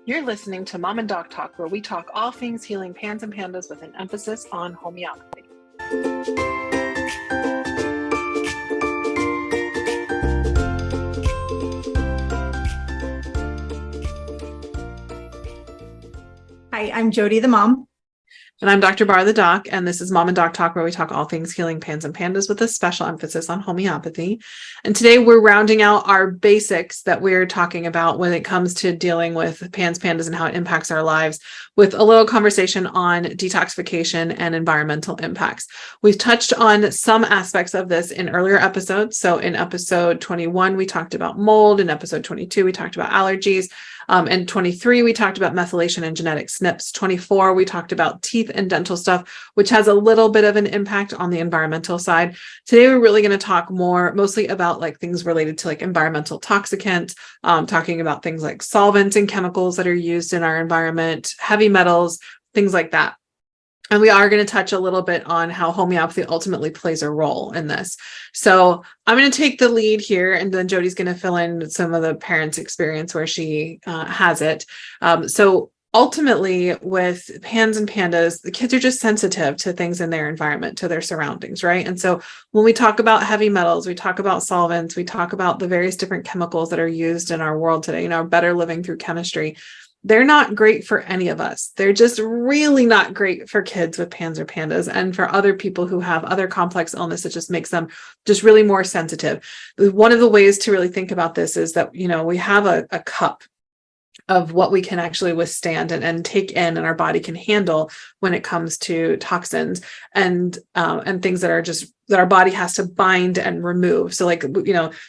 You're listening to Mom and Doc Talk, where we talk all things healing pans and pandas with an emphasis on homeopathy. Hi, I'm Jody, the mom. And I'm Dr. Bar, the doc, and this is Mom and Doc Talk, where we talk all things healing pans and pandas with a special emphasis on homeopathy. And today we're rounding out our basics that we're talking about when it comes to dealing with pans, pandas, and how it impacts our lives, with a little conversation on detoxification and environmental impacts. We've touched on some aspects of this in earlier episodes. So in episode 21, we talked about mold. In episode 22, we talked about allergies. And 23, we talked about methylation and genetic SNPs. 24, we talked about teeth and dental stuff, which has a little bit of an impact on the environmental side. Today, we're really going to talk mostly about like things related to like environmental toxicants, talking about things like solvents and chemicals that are used in our environment, heavy metals, things like that. And we are going to touch a little bit on how homeopathy ultimately plays a role in this. So I'm going to take the lead here, and then Jody's going to fill in some of the parents' experience where she has it. So ultimately, with pans and pandas, the kids are just sensitive to things in their environment, to their surroundings, right? And so when we talk about heavy metals, we talk about solvents, we talk about the various different chemicals that are used in our world today, better living through chemistry. They're not great for any of us. They're just really not great for kids with pans or pandas, and for other people who have other complex illness. It just makes them just really more sensitive. One of the ways to really think about this is that, we have a cup of what we can actually withstand and take in, and our body can handle when it comes to toxins and things that are just that our body has to bind and remove. So like,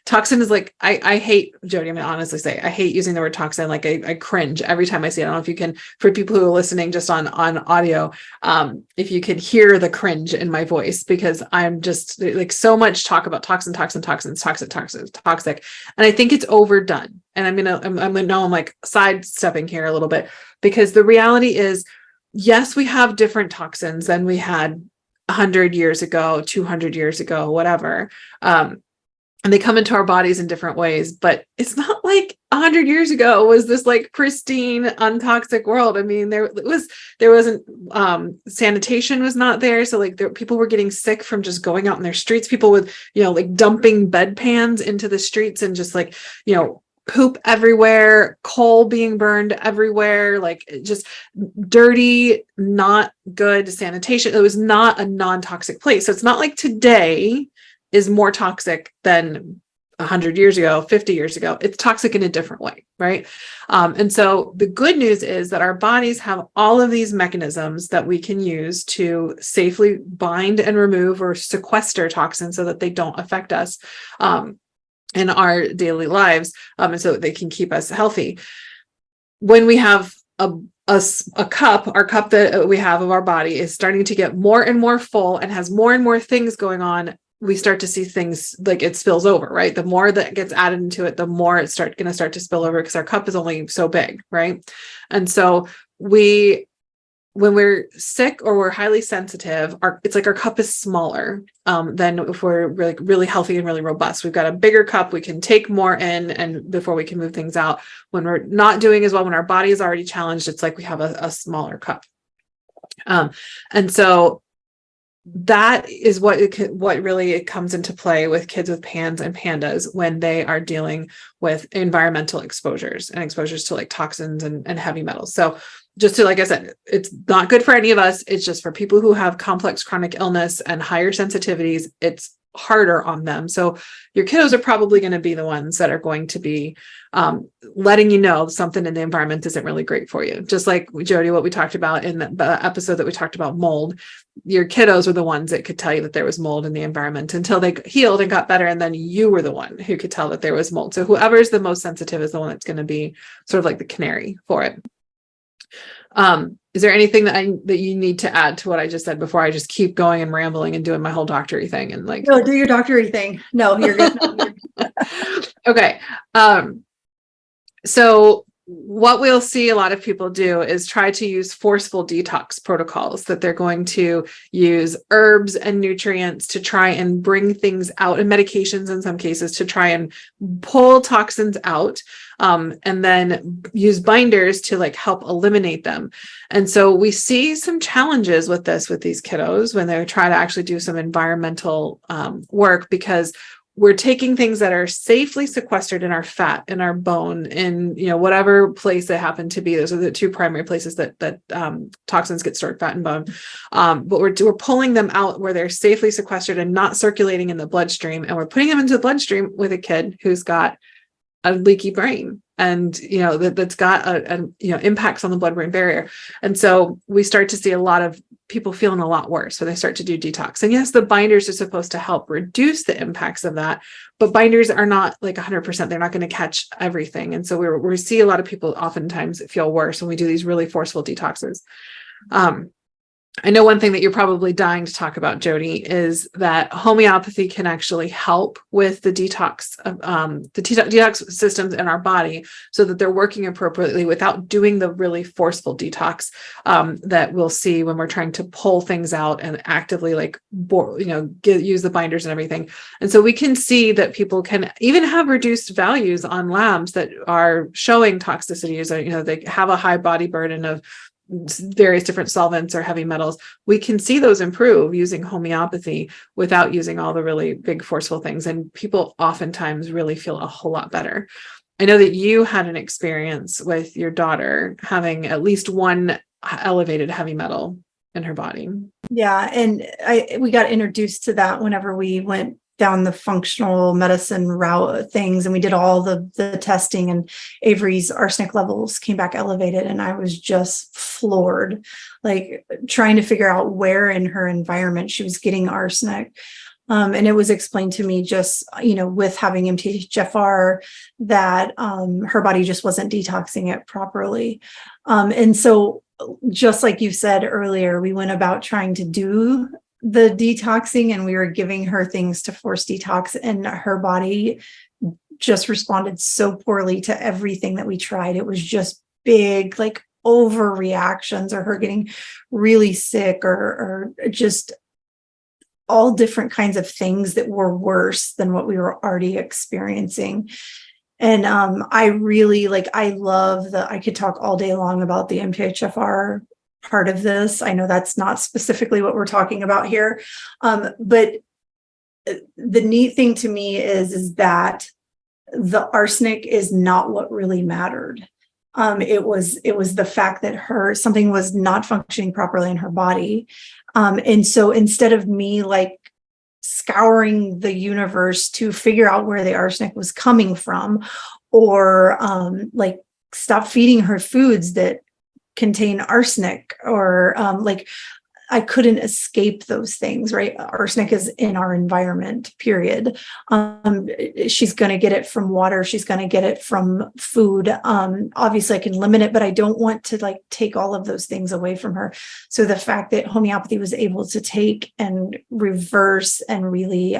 toxin is like, I hate, Jody, I'm going to honestly say, I hate using the word toxin. Like I cringe every time I see it. I don't know if you can, for people who are listening just on audio, if you can hear the cringe in my voice, because I'm just like, so much talk about toxins, toxic. And I think it's overdone. And I'm like sidestepping here a little bit, because the reality is, yes, we have different toxins than we had 100 years ago, 200 years ago, whatever. And they come into our bodies in different ways, but it's not like 100 years ago was this like pristine, untoxic world. I mean, there wasn't, sanitation was not there. So like people were getting sick from just going out in their streets, people with, like dumping bedpans into the streets and just like, poop everywhere, coal being burned everywhere, like just dirty, not good sanitation. It was not a non-toxic place. So it's not like today is more toxic than 100 years ago, 50 years ago. It's toxic in a different way, right? And so the good news is that our bodies have all of these mechanisms that we can use to safely bind and remove or sequester toxins so that they don't affect us in our daily lives, and so that they can keep us healthy. When we have a cup, our cup that we have of our body is starting to get more and more full and has more and more things going on, we start to see things like it spills over, right? The more that gets added into it, the more it's going to start to spill over, because our cup is only so big, right? And so when we're sick or we're highly sensitive, it's like our cup is smaller than if we're really, really healthy and really robust. We've got a bigger cup, we can take more in, and before we can move things out. When we're not doing as well, when our body is already challenged, it's like we have a smaller cup. And so that is what really comes into play with kids with pans and pandas when they are dealing with environmental exposures and exposures to like toxins and heavy metals. So just to, like I said, it's not good for any of us. It's just for people who have complex chronic illness and higher sensitivities, it's harder on them. So your kiddos are probably going to be the ones that are going to be letting you know something in the environment isn't really great for you. Just like Jody, what we talked about in the episode that we talked about mold, your kiddos were the ones that could tell you that there was mold in the environment until they healed and got better. And then you were the one who could tell that there was mold. So whoever is the most sensitive is the one that's going to be sort of like the canary for it. Is there anything that you need to add to what I just said before I just keep going and rambling and doing my whole doctory thing and like? No, do your doctory thing. No, you're good. Okay. So what we'll see a lot of people do is try to use forceful detox protocols, that they're going to use herbs and nutrients to try and bring things out, and medications in some cases to try and pull toxins out, and then use binders to like help eliminate them. And so we see some challenges with this with these kiddos when they try to actually do some environmental work, because we're taking things that are safely sequestered in our fat, in our bone, in, you know, whatever place they happen to be. Those are the two primary places that toxins get stored, fat and bone. But we're pulling them out where they're safely sequestered and not circulating in the bloodstream. And we're putting them into the bloodstream with a kid who's got a leaky brain, and you know that's got a impacts on the blood-brain barrier. And so we start to see a lot of people feeling a lot worse when they start to do detox. And yes, the binders are supposed to help reduce the impacts of that, but binders are not like 100%. They're not going to catch everything. And so we see a lot of people oftentimes feel worse when we do these really forceful detoxes. I know one thing that you're probably dying to talk about, Jody, is that homeopathy can actually help with the detox systems in our body, so that they're working appropriately without doing the really forceful detox that we'll see when we're trying to pull things out and actively use the binders and everything. And so we can see that people can even have reduced values on labs that are showing toxicities, or they have a high body burden of various different solvents or heavy metals. We can see those improve using homeopathy without using all the really big forceful things. And people oftentimes really feel a whole lot better. I know that you had an experience with your daughter having at least one elevated heavy metal in her body. Yeah. And we got introduced to that whenever we went down the functional medicine route of things, and we did all the testing, and Avery's arsenic levels came back elevated, and I was just floored, like trying to figure out where in her environment she was getting arsenic. And it was explained to me just, with having MTHFR, that her body just wasn't detoxing it properly. And so just like you said earlier, we went about trying to do the detoxing, and we were giving her things to force detox, and her body just responded so poorly to everything that we tried. It was just big, like overreactions, or her getting really sick, or just all different kinds of things that were worse than what we were already experiencing. And I really I love I could talk all day long about the MTHFR part of this. I know that's not specifically what we're talking about here. But the neat thing to me is that the arsenic is not what really mattered. It was the fact that something was not functioning properly in her body. And so instead of me scouring the universe to figure out where the arsenic was coming from, or stop feeding her foods that contain arsenic, or I couldn't escape those things, right? Arsenic is in our environment, period. She's going to get it from water. She's going to get it from food. Obviously I can limit it, but I don't want to take all of those things away from her. So the fact that homeopathy was able to take and reverse and really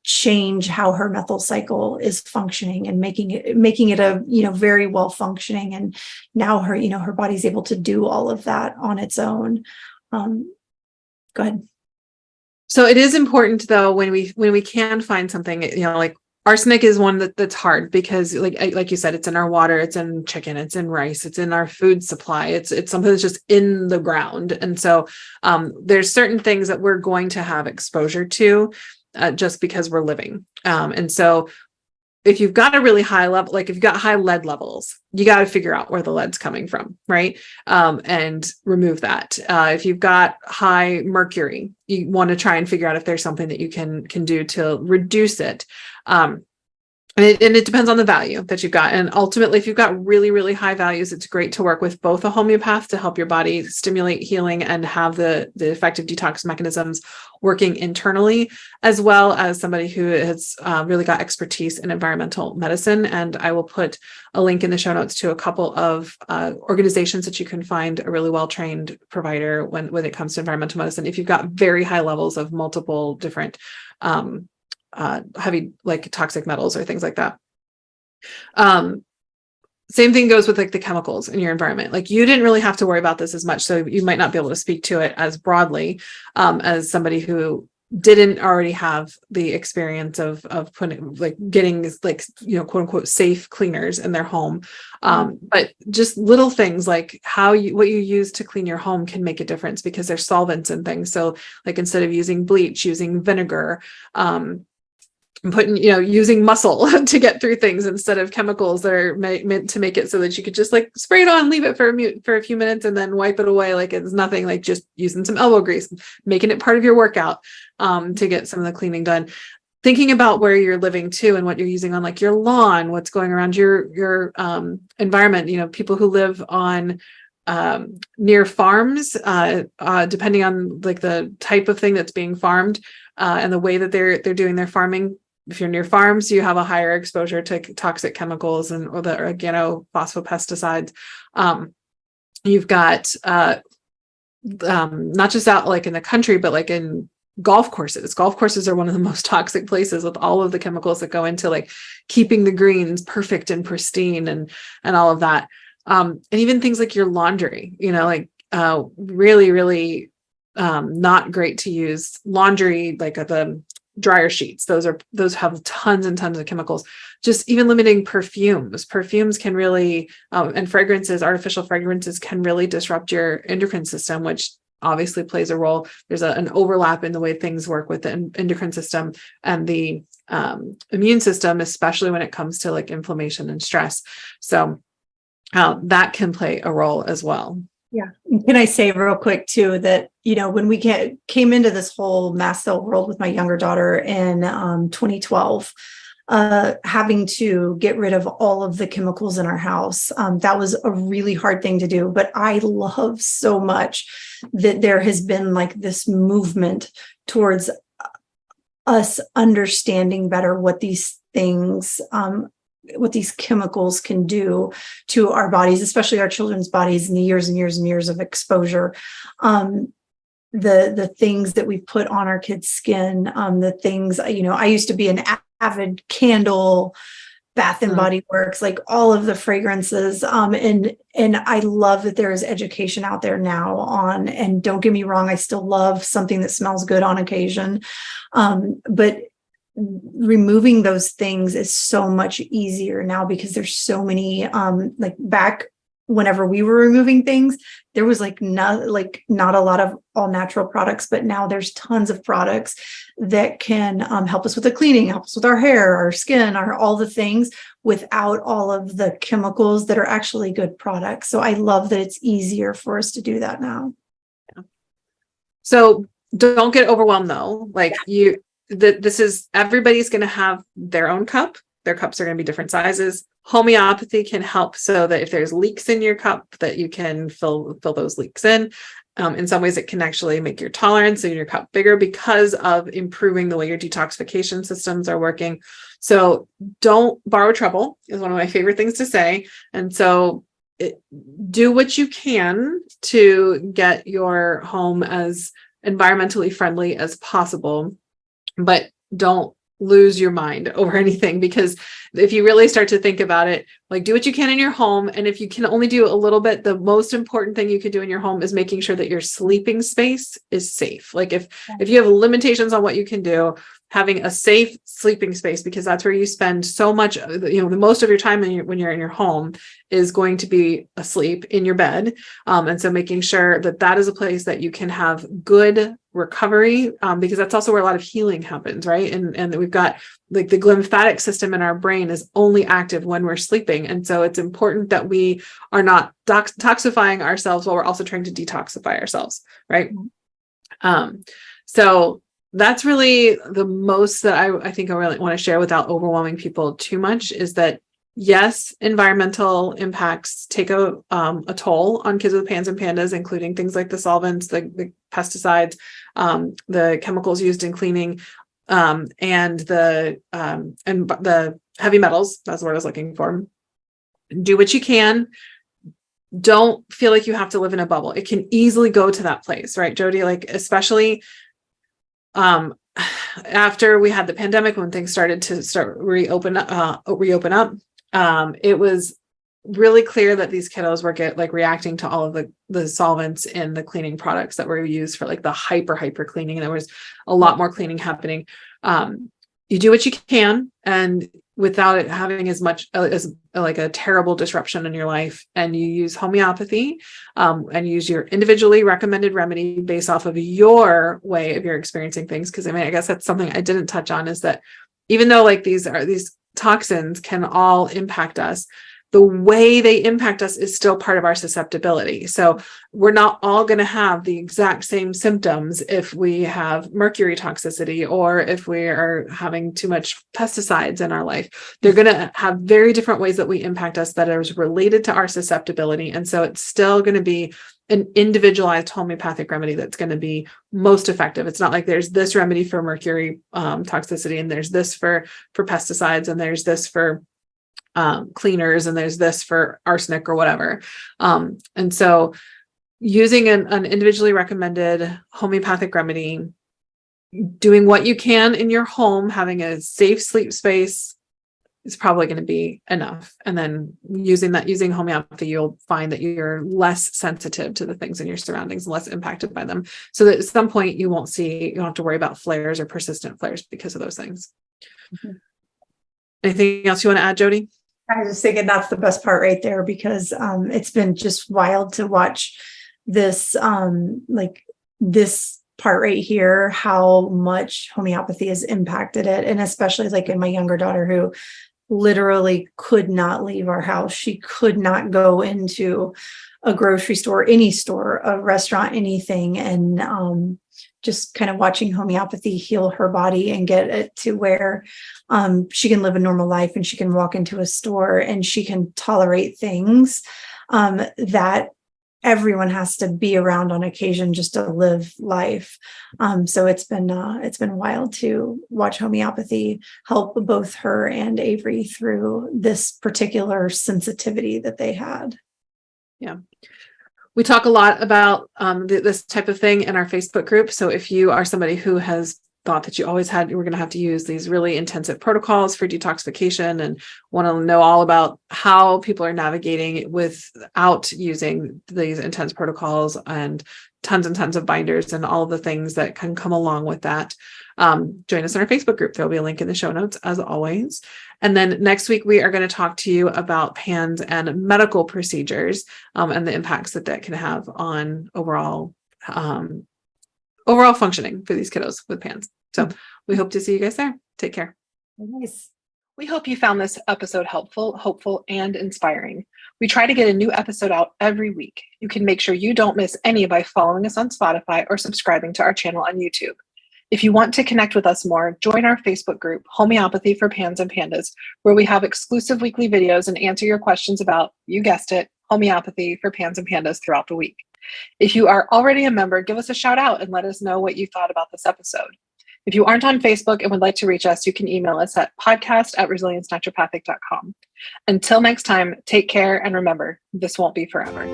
change how her methyl cycle is functioning, and making it a very well functioning, and now her body's able to do all of that on its own. Go ahead. So it is important, though, when we can find something, arsenic is one that's hard, because like you said, it's in our water, it's in chicken, it's in rice, it's in our food supply, it's something that's just in the ground. And so there's certain things that we're going to have exposure to just because we're living. And so if you've got a really high level, if you've got high lead levels, you got to figure out where the lead's coming from, right? And remove that. If you've got high mercury, you want to try and figure out if there's something that you can do to reduce it. And it depends on the value that you've got. And ultimately, if you've got really, really high values, it's great to work with both a homeopath to help your body stimulate healing and have the effective detox mechanisms working internally, as well as somebody who has really got expertise in environmental medicine. And I will put a link in the show notes to a couple of organizations that you can find a really well-trained provider when it comes to environmental medicine. If you've got very high levels of multiple different heavy toxic metals or things like that. same thing goes with like the chemicals in your environment. Like you didn't really have to worry about this as much. So you might not be able to speak to it as broadly as somebody who didn't already have the experience of putting like getting like, you know, quote unquote safe cleaners in their home. But just little things like what you use to clean your home can make a difference because there's solvents and things. So like instead of using bleach, using vinegar, using muscle to get through things instead of chemicals that are meant to make it so that you could just like spray it on, leave it for a few minutes and then wipe it away like it's nothing, like just using some elbow grease, making it part of your workout to get some of the cleaning done. Thinking about where you're living too and what you're using on like your lawn, what's going around your environment, you know, people who live on near farms, depending on like the type of thing that's being farmed and the way that they're doing their farming. If you're near farms, you have a higher exposure to toxic chemicals or the organophosphopesticides. You've got not just out like in the country, but like in golf courses. Golf courses are one of the most toxic places with all of the chemicals that go into like keeping the greens perfect and pristine and all of that. And even things like your laundry, you know, like really, really not great to use laundry, like the dryer sheets. Those have tons and tons of chemicals. Just even limiting perfumes can really, and fragrances, artificial fragrances can really disrupt your endocrine system, which obviously plays a role. There's an overlap in the way things work with the endocrine system and the immune system, especially when it comes to like inflammation and stress. So that can play a role as well. Yeah. Can I say real quick too that, you know, when we came into this whole mast cell world with my younger daughter in 2012, having to get rid of all of the chemicals in our house, that was a really hard thing to do. But I love so much that there has been like this movement towards us understanding better what these things, what these chemicals can do to our bodies, especially our children's bodies, in the years and years and years of exposure. The things that we put on our kids' skin, the things, you know, I used to be an avid candle, Bath and Body Works, like all of the fragrances. And I love that there is education out there now on, and don't get me wrong, I still love something that smells good on occasion. But removing those things is so much easier now because there's so many, like back whenever we were removing things, there was not a lot of all natural products, but now there's tons of products that can help us with the cleaning, help us with our hair, our skin, all the things without all of the chemicals that are actually good products. So I love that it's easier for us to do that now. Yeah. So don't get overwhelmed though. Like everybody's going to have their own cup. Their cups are going to be different sizes. Homeopathy can help so that if there's leaks in your cup, that you can fill those leaks in. In some ways, it can actually make your tolerance in your cup bigger because of improving the way your detoxification systems are working. So don't borrow trouble is one of my favorite things to say. And so do what you can to get your home as environmentally friendly as possible. But don't lose your mind over anything, because if you really start to think about it, like do what you can in your home. And if you can only do a little bit, the most important thing you can do in your home is making sure that your sleeping space is safe. Like if you have limitations on what you can do, having a safe sleeping space, because that's where you spend so much, the most of your time when you're in your home is going to be asleep in your bed. And so making sure that is a place that you can have good recovery, because that's also where a lot of healing happens, right? And we've got like the lymphatic system in our brain is only active when we're sleeping. And so it's important that we are not toxifying ourselves while we're also trying to detoxify ourselves, right? So that's really the most that I think I really want to share without overwhelming people too much, is that yes, environmental impacts take a toll on kids with PANS and PANDAS, including things like the solvents, the pesticides, the chemicals used in cleaning, and the heavy metals. That's what I was looking for. Do what you can. Don't feel like you have to live in a bubble. It can easily go to that place, right, Jody? Like especially after we had the pandemic, when things started to reopen up, it was really clear that these kiddos were reacting to all of the solvents in the cleaning products that were used for like the hyper cleaning. And there was a lot more cleaning happening. You do what you can, and without it having as much as like a terrible disruption in your life, and you use homeopathy, and use your individually recommended remedy based off of your way of your experiencing things. Because I mean, I guess that's something I didn't touch on, is that even though like these toxins can all impact us, the way they impact us is still part of our susceptibility. So we're not all going to have the exact same symptoms if we have mercury toxicity or if we are having too much pesticides in our life. They're going to have very different ways that we impact us that is related to our susceptibility. And so it's still going to be an individualized homeopathic remedy that's going to be most effective. It's not like there's this remedy for mercury toxicity, and there's this for pesticides, and there's this for cleaners, and there's this for arsenic or whatever. And so using an individually recommended homeopathic remedy, doing what you can in your home, having a safe sleep space is probably going to be enough. And then using homeopathy, you'll find that you're less sensitive to the things in your surroundings, less impacted by them. So that at some point you don't have to worry about flares or persistent flares because of those things. Mm-hmm. Anything else you want to add, Jody? I was just thinking that's the best part right there, because it's been just wild to watch this, this part right here, how much homeopathy has impacted it. And especially like in my younger daughter, who literally could not leave our house. She could not go into a grocery store, any store, a restaurant, anything. And just kind of watching homeopathy heal her body and get it to where she can live a normal life, and she can walk into a store and she can tolerate things that everyone has to be around on occasion just to live life. So it's been wild to watch homeopathy help both her and Avery through this particular sensitivity that they had. Yeah. We talk a lot about this type of thing in our Facebook group. So if you are somebody who has thought that you were going to have to use these really intensive protocols for detoxification and want to know all about how people are navigating without using these intense protocols and tons of binders and all of the things that can come along with that, join us in our Facebook group. There'll be a link in the show notes as always. And then next week, we are going to talk to you about PANDAS and medical procedures, and the impacts that can have on overall functioning for these kiddos with PANDAS. So we hope to see you guys there. Take care. Nice. We hope you found this episode helpful, hopeful, and inspiring. We try to get a new episode out every week. You can make sure you don't miss any by following us on Spotify or subscribing to our channel on YouTube. If you want to connect with us more, join our Facebook group, Homeopathy for Pans and Pandas, where we have exclusive weekly videos and answer your questions about, you guessed it, homeopathy for pans and pandas throughout the week. If you are already a member, give us a shout out and let us know what you thought about this episode. If you aren't on Facebook and would like to reach us, you can email us at podcast@resiliencenaturopathic.com. Until next time, take care, and remember, this won't be forever.